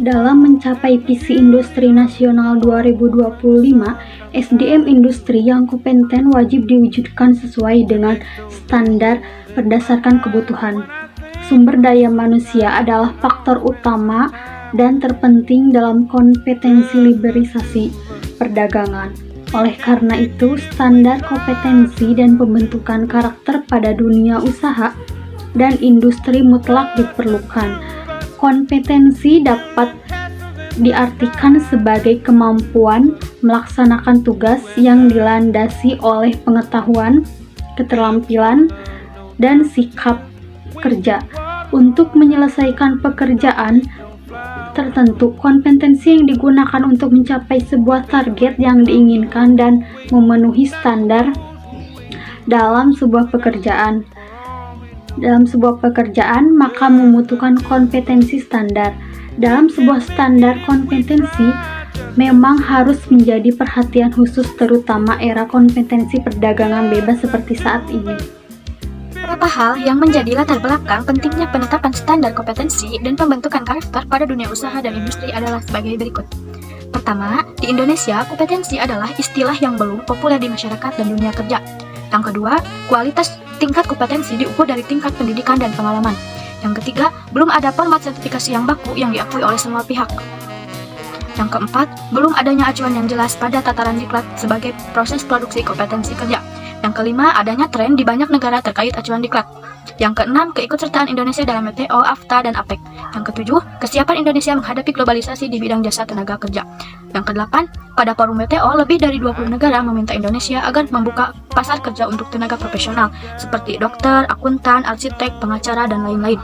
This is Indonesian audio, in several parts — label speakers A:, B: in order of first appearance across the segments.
A: Dalam mencapai visi Industri Nasional 2025, SDM industri yang kompeten wajib diwujudkan sesuai dengan standar berdasarkan kebutuhan. Sumber daya manusia adalah faktor utama dan terpenting dalam kompetensi liberalisasi perdagangan. Oleh karena itu, standar kompetensi dan pembentukan karakter pada dunia usaha dan industri mutlak diperlukan. Kompetensi dapat diartikan sebagai kemampuan melaksanakan tugas yang dilandasi oleh pengetahuan, keterampilan, dan sikap kerja. Untuk menyelesaikan pekerjaan tertentu, kompetensi yang digunakan untuk mencapai sebuah target yang diinginkan dan memenuhi standar dalam sebuah pekerjaan. Maka membutuhkan kompetensi standar. Dalam sebuah standar kompetensi memang harus menjadi perhatian khusus, terutama era kompetensi perdagangan bebas seperti saat ini.
B: Beberapa hal yang menjadi latar belakang pentingnya penetapan standar kompetensi dan pembentukan karakter pada dunia usaha dan industri adalah sebagai berikut. Pertama, di Indonesia, kompetensi adalah istilah yang belum populer di masyarakat dan dunia kerja. Yang kedua, kualitas tingkat kompetensi diukur dari tingkat pendidikan dan pengalaman. Yang ketiga, belum ada format sertifikasi yang baku yang diakui oleh semua pihak. Yang keempat, belum adanya acuan yang jelas pada tataran diklat sebagai proses produksi kompetensi kerja. Yang kelima, adanya tren di banyak negara terkait acuan diklat. Yang keenam, keikutsertaan Indonesia dalam WTO, AFTA, dan APEC. Yang ketujuh, kesiapan Indonesia menghadapi globalisasi di bidang jasa tenaga kerja. Yang kedelapan, pada forum WTO, lebih dari 20 negara meminta Indonesia agar membuka pasar kerja untuk tenaga profesional, seperti dokter, akuntan, arsitek, pengacara, dan lain-lain.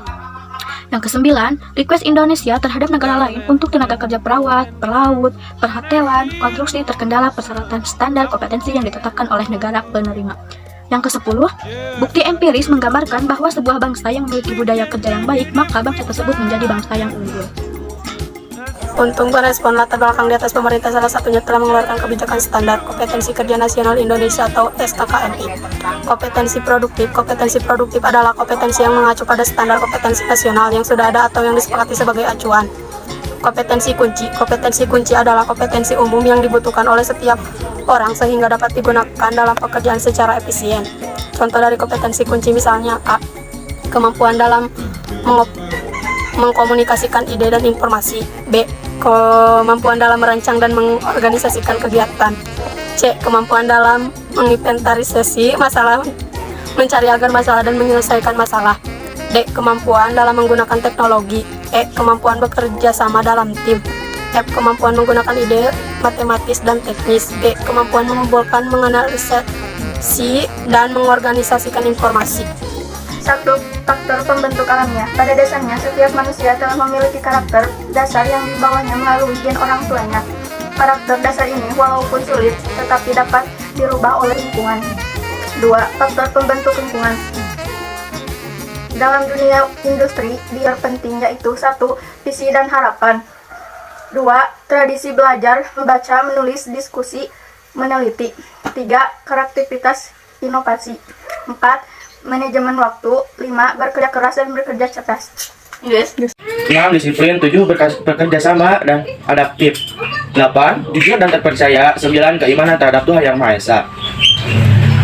B: Yang kesembilan, request Indonesia terhadap negara lain untuk tenaga kerja perawat, pelaut, perhotelan, konstruksi terkendala persyaratan standar kompetensi yang ditetapkan oleh negara penerima. Yang kesepuluh, bukti empiris menggambarkan bahwa sebuah bangsa yang memiliki budaya kerja yang baik, maka bangsa tersebut menjadi bangsa yang unggul.
C: Untuk merespon latar belakang di atas, pemerintah salah satunya telah mengeluarkan kebijakan standar kompetensi kerja nasional Indonesia atau SKKNI. Kompetensi produktif adalah kompetensi yang mengacu pada standar kompetensi nasional yang sudah ada atau yang disepakati sebagai acuan. Kompetensi kunci adalah kompetensi umum yang dibutuhkan oleh setiap orang sehingga dapat digunakan dalam pekerjaan secara efisien. Contoh dari kompetensi kunci misalnya A. Kemampuan dalam mengkomunikasikan ide dan informasi. B. Kemampuan dalam merancang dan mengorganisasikan kegiatan. C. Kemampuan dalam menginventarisasi masalah, mencari agar masalah dan menyelesaikan masalah. D. Kemampuan dalam menggunakan teknologi. E. Kemampuan bekerja sama dalam tim. F. Kemampuan menggunakan ide matematis dan teknis. G. Kemampuan mengumpulkan, menganalisasi, dan mengorganisasikan informasi.
D: 1. Faktor pembentuk alamnya. Pada dasarnya, setiap manusia telah memiliki karakter dasar yang dibawanya melalui gen orang tuanya. Karakter dasar ini walaupun sulit, tetapi dapat dirubah oleh lingkungan. 2. Faktor pembentuk lingkungan. Dalam dunia industri, biar penting yaitu 1. Visi dan harapan. 2. Tradisi belajar, membaca, menulis, diskusi, meneliti. 3. Kreativitas, inovasi. 4. Manajemen waktu. 5. Bekerja keras dan bekerja cerdas.
E: 6. Disiplin. 7. Bekerja sama dan adaptif. 8. Jujur dan terpercaya. 9. Keimanan terhadap Tuhan Yang Maha Esa.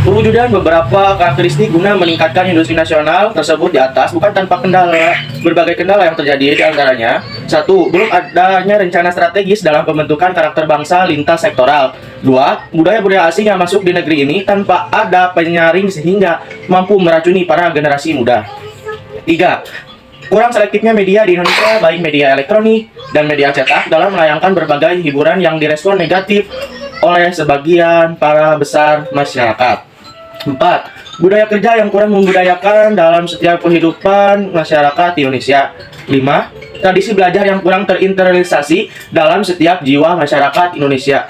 E: Perwujudan beberapa karakteristik guna meningkatkan industri nasional tersebut di atas bukan tanpa kendala. Berbagai kendala yang terjadi di antaranya: 1. Belum adanya rencana strategis dalam pembentukan karakter bangsa lintas sektoral. 2. Budaya-budaya asing yang masuk di negeri ini tanpa ada penyaring sehingga mampu meracuni para generasi muda. 3. Kurang selektifnya media di Indonesia, baik media elektronik dan media cetak, dalam melayangkan berbagai hiburan yang direspon negatif oleh sebagian para besar masyarakat. 4. Budaya kerja yang kurang membudayakan dalam setiap kehidupan masyarakat Indonesia. 5. Tradisi belajar yang kurang terinternalisasi dalam setiap jiwa masyarakat Indonesia.